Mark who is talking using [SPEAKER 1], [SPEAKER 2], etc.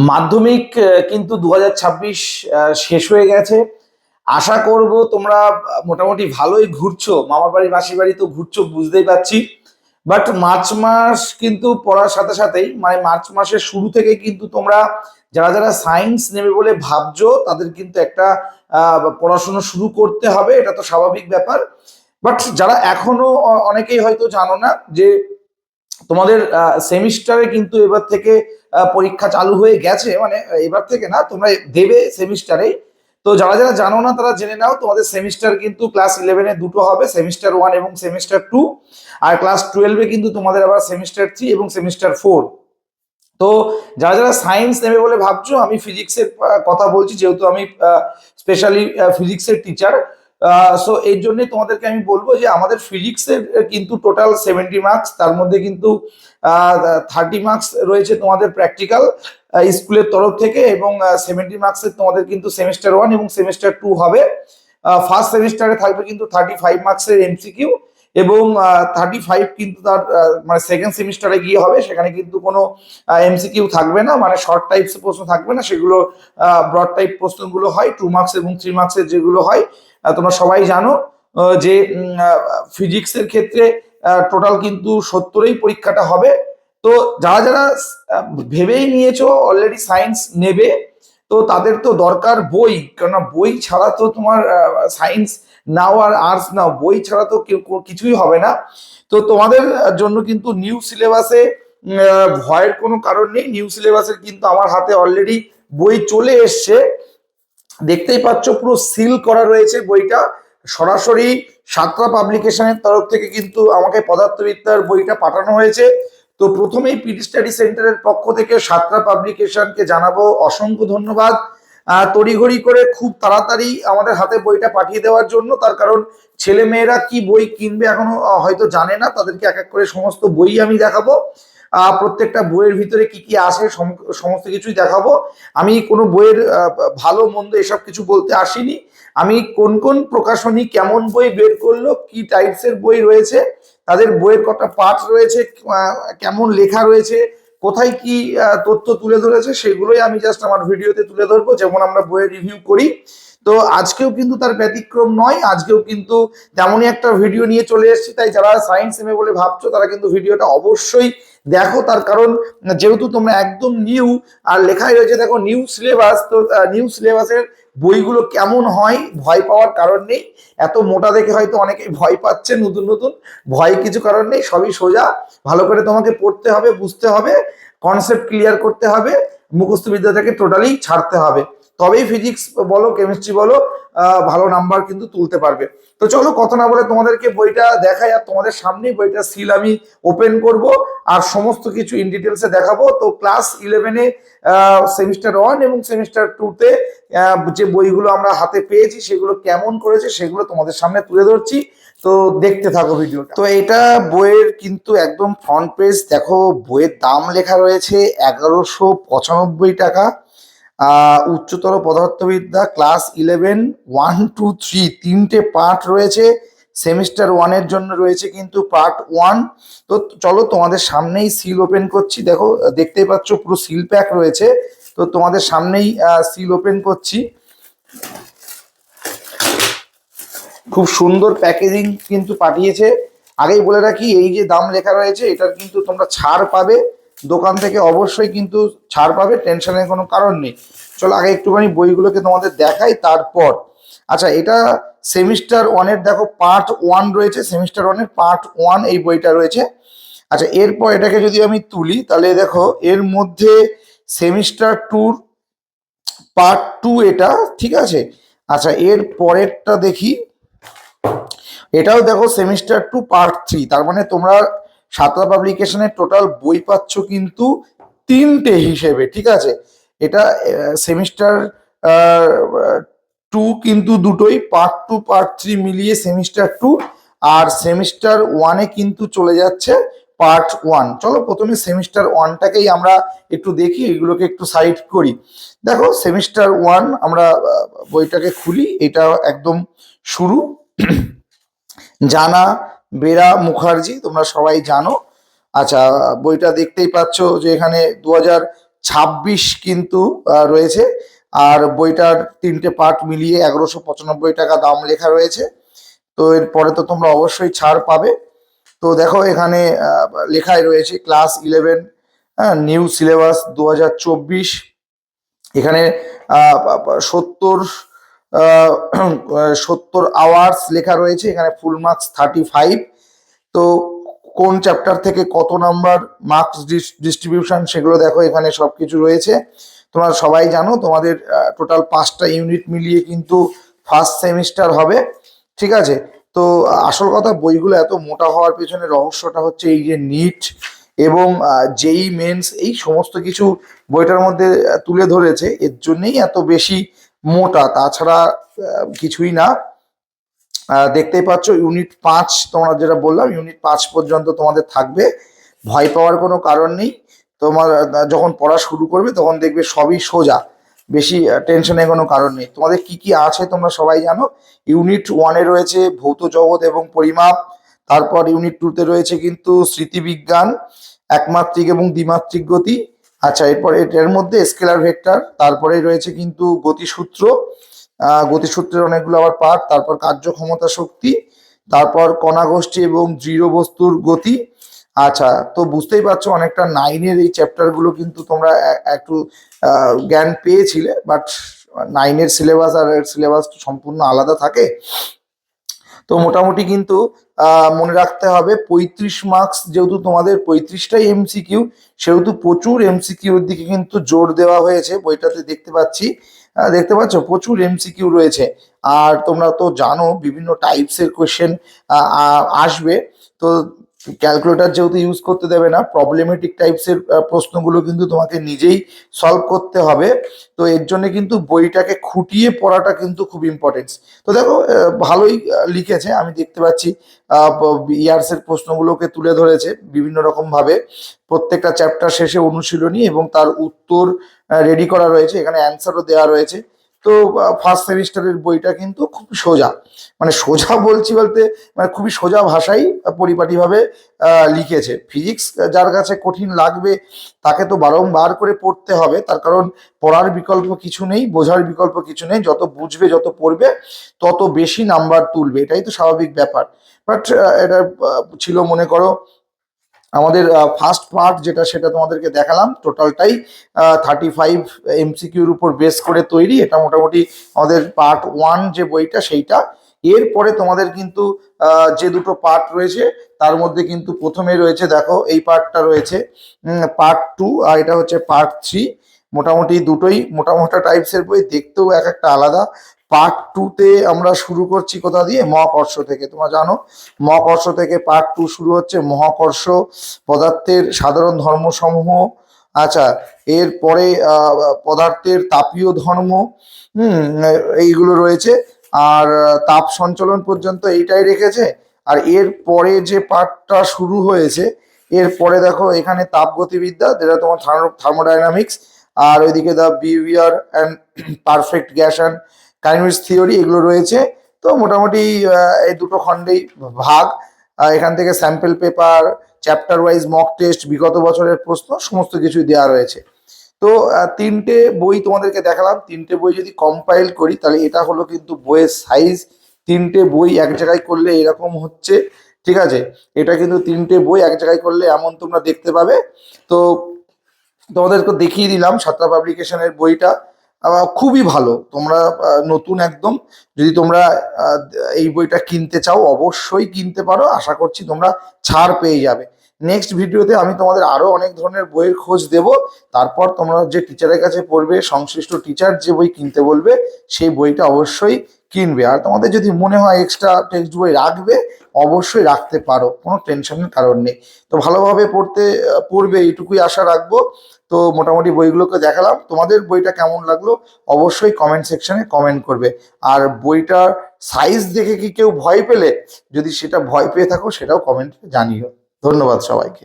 [SPEAKER 1] মাধ্যমিক কিন্তু 2026 শেষ হয়ে গেছে। আশা করব তোমরা মোটামুটি ভালোই ঘুরছো, মামার বাড়ি মাসির বাড়ি তো ঘুরছো বুঝতেই পারছি। বাট মার্চ মাস কিন্তু পড়ার সাথে সাথেই মানে মার্চ মাসের শুরু থেকে কিন্তু তোমরা যারা যারা সায়েন্স নেবে বলে ভাবছো তাদের কিন্তু একটা পড়াশোনা শুরু করতে হবে, এটা তো স্বাভাবিক ব্যাপার। বাট যারা এখনো অনেকেই হয়তো জানো না যে তোমাদের সেমিস্টারে কিন্তু এবার থেকে পরীক্ষা চালু হয়ে গেছে, মানে এবার থেকে না, তোমরা দেবে সেমিস্টারে। তো যারা যারা জানো না তারা জেনে নাও, তোমাদের সেমিস্টার কিন্তু ক্লাস 11-এ দুটো হবে, সেমিস্টার 1 এবং সেমিস্টার 2। আর ক্লাস 12-এ কিন্তু তোমাদের আবার সেমিস্টার 3 এবং সেমিস্টার 4। তো যারা যারা সায়েন্স নেবে বলে ভাবছো, আমি ফিজিক্সের কথা বলছি, যেহেতু আমি স্পেশালি ফিজিক্সের টিচার। সো এর জন্য তোমাদেরকে আমি বলবো যে আমাদের ফিজিক্সের কিন্তু টোটাল 70 মার্কস, তার মধ্যে কিন্তু 30 মার্কস রয়েছে তোমাদের প্র্যাকটিক্যাল স্কুলের তরফ থেকে, এবং 70 মার্কসের তোমাদের কিন্তু সেমিস্টার 1 এবং সেমিস্টার 2 হবে। ফার্স্ট সেমিস্টারে থাকবে কিন্তু 35 মার্কসের এমসিকিউ, এবং 35 কিন্তু তার মানে সেকেন্ড সেমিস্টারে গিয়ে হবে, সেখানে কিন্তু কোনো এমসিকিউ থাকবে না, মানে শর্ট টাইপস প্রশ্ন থাকবে না, সেগুলো ব্রড টাইপ প্রশ্নগুলো হয় 2 মার্কস এবং 3 মার্কসের যেগুলো হয়। তোমরা সবাই জানো যে ফিজিক্সের ক্ষেত্রে টোটাল কিন্তু 70-এই পরীক্ষাটা হবে। তো যারা যারা ভেবেই নিয়েছো অলরেডি সায়েন্স নেবে, তো তাদের তো দরকার বই, কেননা বই ছাড়া তো তোমার সায়েন্স নাও আর আর্টস নাও, বই ছাড়া তো কিছুই হবে না। তো তোমাদের জন্য কিন্তু নিউ সিলেবাসে ভয়ের কোনো কারণ নেই। নিউ সিলেবাসের কিন্তু আমার হাতে অলরেডি বই চলে এসছে, দেখতেই পাচ্ছ পুরো সিল করা রয়েছে বইটা। সরাসরি সাতরা পাবলিকেশনের তরফ থেকে কিন্তু আমাকে পদার্থবিদ্যার বইটা পাঠানো হয়েছে। তো প্রথমেই পিডি স্টাডি সেন্টারের পক্ষ থেকে সাতরা পাবলিকেশনকে জানাবো অসংখ্য ধন্যবাদ, তড়িঘড়ি করে খুব তাড়াতাড়ি আমাদের হাতে বইটা পাঠিয়ে দেওয়ার জন্য। তার কারণ ছেলে মেয়েরা কি বই কিনবে এখনো হয়তো জানে না, তাদেরকে এক এক করে সমস্ত বই আমি দেখাবো। প্রত্যেকটা বইয়ের ভিতরে কি কি আসে সমস্ত কিছুই দেখাবো। আমি কোনো বইয়ের ভালো মন্দ এসব কিছু বলতে আসিনি। আমি কোন কোন প্রকাশনী কেমন বই বের করলো, কি টাইপসের বই রয়েছে, তাদের বইয়ের কটা পার্ট রয়েছে, কেমন লেখা রয়েছে, কোথায় কি তথ্য তুলে ধরেছে, সেগুলোই আমি জাস্ট আমার ভিডিওতে তুলে ধরবো, যেমন আমরা বইয়ের রিভিউ করি। তো আজকেও কিন্তু তার ব্যতিক্রম নয়, আজকেও কিন্তু তেমনই একটা ভিডিও নিয়ে চলে এসেছি। তাই যারা সায়েন্স নেবে বলে ভাবছো তারা কিন্তু ভিডিওটা অবশ্যই দেখো, তার কারণ যেহেতু তোমরা একদম নিউ, আর লেখাই রয়েছে দেখো নিউ সিলেবাস, তো নিউ সিলেবাসের বইগুলো কেমন হয় ভয় পাওয়ার কারণ নেই। এত মোটা দেখে হয়তো অনেকে ভয় পাচ্ছে, নতুন নতুন, ভয় কিছু কারণ নেই, সবই সোজা। ভালো করে তোমাকে পড়তে হবে, বুঝতে হবে, কনসেপ্ট ক্লিয়ার করতে হবে, মুখস্থ বিদ্যাটাকে টোটালি ছাড়তে হবে, তবেই ফিজিক্স বলো কেমিস্ট্রি বলো ভালো নাম্বার কিন্তু তুলতে পারবে। তো চলো কথা না বলে তোমাদেরকে বইটা দেখাই, আর তোমাদের সামনেই বইটা সিল আমি ওপেন করব আর সমস্ত কিছু ইন ডিটেলসে দেখাবো। তো ক্লাস 11-এ সেমিস্টার 1 এবং সেমিস্টার 2-তে যে বইগুলো আমরা হাতে পেয়েছি সেগুলো কেমন করেছে সেগুলো তোমাদের সামনে তুলে ধরছি। তো দেখতে থাকো ভিডিওটা। তো এটা বইয়ের কিন্তু একদম ফ্রন্ট পেজ, দেখো বইয়ের দাম লেখা রয়েছে 1195 টাকা। উচ্চতর পদার্থবিদ্যা ক্লাস 11 1 2 3 তিনটে পার্ট রয়েছে। সেমিস্টার 1-এর জন্য রয়েছে কিন্তু পার্ট 1। তো চলো তোমাদের সামনেই সিল ওপেন করছি, দেখো দেখতেই পাচ্ছ পুরো সিল প্যাক রয়েছে। তো তোমাদের সামনেই সিল ওপেন করছি। খুব সুন্দর প্যাকেজিং কিন্তু পাঠিয়েছে। আগেই বলে রাখি, এই যে দাম লেখা রয়েছে এটার কিন্তু তোমরা ছাড় পাবে, দোকান থেকে অবশ্যই কিন্তু ছাড় পাবে, টেনশনের কোনো কারণ নেই। চলো আগে একটুখানি বইগুলোকে তোমাদের দেখাই তারপর। আচ্ছা, এটা সেমিস্টার 1-এর দেখো পার্ট 1 রয়েছে, সেমিস্টার 1-এর পার্ট 1 এই বইটা রয়েছে। আচ্ছা, এরপর এটাকে যদি আমি তুলি তাহলে দেখো এর মধ্যে সেমিস্টার 2 পার্ট 2 এটা, ঠিক আছে। আচ্ছা, এর পরেরটা দেখি, এটাও দেখো সেমিস্টার 2 পার্ট 3। তার মানে তোমরা সাতরা পাবলিকেশনের টোটাল বই পাচ্ছ কিন্তু তিনটে হিসেবে, ঠিক আছে। এটা সেমিস্টার 2 কিন্তু দুটোই, পার্ট 2 পার্ট 3 মিলিয়ে সেমিস্টার 2, আর সেমিস্টার 1-এ কিন্তু চলে যাচ্ছে পার্ট 1। চলো প্রথমে সেমিস্টার 1টাকেই আমরা একটু দেখি, এগুলোকে একটু সাইড করি। দেখো সেমিস্টার 1 আমরা বইটাকে খুলি, এটা একদম শুরু। জানা বেরা মুখার্জি তোমরা সবাই জানো। আচ্ছা, বইটা দেখতেই পাচ্ছ যে এখানে 26 কিন্তু রয়েছে। আর বইটার 3টে পার্ট মিলিয়ে 1195 টাকা দাম লেখা রয়েছে। তো এরপরে তো তোমরা অবশ্যই ছাড় পাবে। তো দেখো এখানে লেখাই রয়েছে ক্লাস 11 নিউ সিলেবাস 2024। এখানে 70 70 আওয়ার্স লেখা রয়েছে। এখানে ফুল মার্কস 35। তো কোন চ্যাপ্টার থেকে কত নাম্বার মার্কস ডিস্ট্রিবিউশন সেগুলো দেখো এখানে সবকিছু রয়েছে। তোমরা সবাই জানো তোমাদের টোটাল 5টা ইউনিট মিলিয়ে কিন্তু ফার্স্ট সেমিস্টার হবে, ঠিক আছে। তো আসল কথা বইগুলো এত মোটা হওয়ার পেছনে রহস্যটা হচ্ছে এই যে নিট এবং জেই মেন্স এই সমস্ত কিছু বইটার মধ্যে তুলে ধরেছে, এর জন্যই এত বেশি মোটা, তাছাড়া কিছুই না। দেখতেই পাচ্ছ ইউনিট 5 তোমরা যেটা বললাম ইউনিট 5 পর্যন্ত তোমাদের থাকবে, ভয় পাওয়ার কোনো কারণ নেই। তোমার যখন পড়া শুরু করবে তখন দেখবে সবই সোজা, বেশি টেনশনের কোনো কারণ নেই। তোমাদের কি কি আছে তোমরা সবাই জানো। ইউনিট 1-এ রয়েছে ভৌত জগৎ এবং পরিমাপ, তারপর ইউনিট 2-তে রয়েছে কিন্তু স্মৃতিবিজ্ঞান, একমাত্রিক এবং দ্বিমাত্রিক গতি। আচ্ছা, এরপর এর মধ্যে স্কেলার ভেক্টর, তারপরে রয়েছে কিন্তু গতিসূত্র, গতিসূত্রের অনেকগুলো আবার পার্ট, তারপর কার্যক্ষমতা শক্তি, তারপর কণাগোষ্ঠী এবং দৃঢ় বস্তুর গতি। আচ্ছা, তো বুঝতেই পারছো অনেকটা 9-এর এই চ্যাপ্টারগুলো কিন্তু তোমরা একটু জ্ঞান পেয়েছিলে, বাট 9-এর সিলেবাস আর এর সিলেবাস সম্পূর্ণ আলাদা থাকে। তো মোটামুটি কিন্তু মনে রাখতে হবে 35 মার্কস, যেহেতু তোমাদের 35টাই এমসিকিউ, সেহেতু প্রচুর এমসিকিউর দিকে কিন্তু জোর দেওয়া হয়েছে বইটাতে। দেখতে পাচ্ছ প্রচুর এমসিকিউ রয়েছে। আর তোমরা তো জানো বিভিন্ন টাইপসের কোয়েশ্চেন আসবে। তো ক্যালকুলেটর যেহেতু ইউজ করতে দেবে না, প্রবলেমেটিক টাইপসের প্রশ্নগুলো কিন্তু তোমাকে নিজেই সলভ করতে হবে। তো এর জন্য কিন্তু বইটাকে খুঁটিয়ে পড়াটা কিন্তু খুব ইম্পর্টেন্স। তো দেখো ভালোই লিখেছে, আমি দেখতে পাচ্ছি ইয়ার্সের প্রশ্নগুলোকে তুলে ধরেছে বিভিন্ন রকম ভাবে। প্রত্যেকটা চ্যাপ্টার শেষে অনুশীলনী এবং তার উত্তর রেডি করা রয়েছে, এখানে অ্যান্সারও দেওয়া রয়েছে। তো ফার্স্ট সেমিস্টারের বইটা কিন্তু খুব সোজা, মানে সোজা বলছি বলতে মানে খুবই সোজা ভাষায় পরিপাটিভাবে লিখেছে। ফিজিক্স যার কাছে কঠিন লাগবে তাকে তো বারংবার করে পড়তে হবে, তার কারণ পড়ার বিকল্প কিছু নেই, বোঝার বিকল্প কিছু নেই। যত বুঝবে যত পড়বে তত বেশি নাম্বার তুলবে, এটাই তো স্বাভাবিক ব্যাপার। বাট এটা ছিল মনে করো আমাদের ফার্স্ট পার্ট যেটা, সেটা তোমাদেরকে দেখালাম টোটালটাই 35 এমসিকিউর উপর বেস করে তৈরি। এটা মোটামুটি আমাদের পার্ট 1 যে বইটা সেইটা। এরপরে তোমাদের কিন্তু যে দুটো পার্ট রয়েছে তার মধ্যে কিন্তু প্রথমে রয়েছে দেখো এই পার্টটা রয়েছে পার্ট 2, আর এটা হচ্ছে পার্ট 3। মোটামুটি দুটোই মোটামোটা টাইপসের বই, দেখতেও এক একটা আলাদা। পার্ট 2-তে আমরা শুরু করছি কোথা দিয়ে, মহাকর্ষ থেকে। তোমরা জানো মহাকর্ষ থেকে পার্ট 2 শুরু হচ্ছে, মহাকর্ষ, পদার্থের সাধারণ ধর্মসমূহ। আচ্ছা, এরপরে পদার্থের তাপীয় ধর্ম, এইগুলো রয়েছে। আর তাপ সঞ্চালন পর্যন্ত এইটাই রেখেছে। আর এর পরে যে পার্টটা শুরু হয়েছে, এরপরে দেখো এখানে তাপগতিবিদ্যা, যেটা তোমার থার্মোডাইনামিক্স, আর ওইদিকে the behaviour and perfect gas and kinetics theory, এগুলো রয়েছে। তো মোটামুটি এই দুটো খণ্ডেই ভাগ। এখান থেকে sample paper, chapter wise mock test, বিগত বছরের প্রশ্ন সমস্ত কিছুই দেওয়া রয়েছে। তো 3টে বই তোমাদেরকে দেখালাম। 3টে বই যদি কম্পাইল করি তাহলে এটা হলো কিন্তু বইয়ের সাইজ। 3টে বই এক জায়গায় করলে এরকম হচ্ছে, ঠিক আছে। এটা কিন্তু 3টে বই এক জায়গায় করলে এমন তোমরা দেখতে পাবে। তো তোমাদেরকে দেখিয়ে দিলাম সাতটা পাবলিকেশনের বইটা, খুবই ভালো। তোমরা নতুন একদম, যদি তোমরা এই বইটা কিনতে চাও অবশ্যই কিনতে পারো, আশা করছি তোমরা ছাড় পেয়ে যাবে। নেক্সট ভিডিওতে আমি তোমাদের আরো অনেক ধরনের বইয়ের খোঁজ দেব। তারপর তোমরা যে টিচারের কাছে পড়বে, সংশ্লিষ্ট টিচার যে বই কিনতে বলবে সেই বইটা অবশ্যই কিনবে। আর তোমাদের যদি মনে হয় এক্সট্রা টেক্সট বই রাখবে, অবশ্যই রাখতে পারো, কোনো টেনশনের কারণ নেই। তো ভালোভাবে পড়বে এইটুকুই আশা রাখবো। তো মোটামুটি বইগুলোকে দেখালাম, তোমাদের বইটা কেমন লাগলো অবশ্যই কমেন্ট সেকশনে কমেন্ট করবে। আর বইটার সাইজ দেখে কি কেউ ভয় পেলে, যদি সেটা ভয় পেয়ে থাকো সেটাও কমেন্টে জানিও। ধন্যবাদ সবাইকে।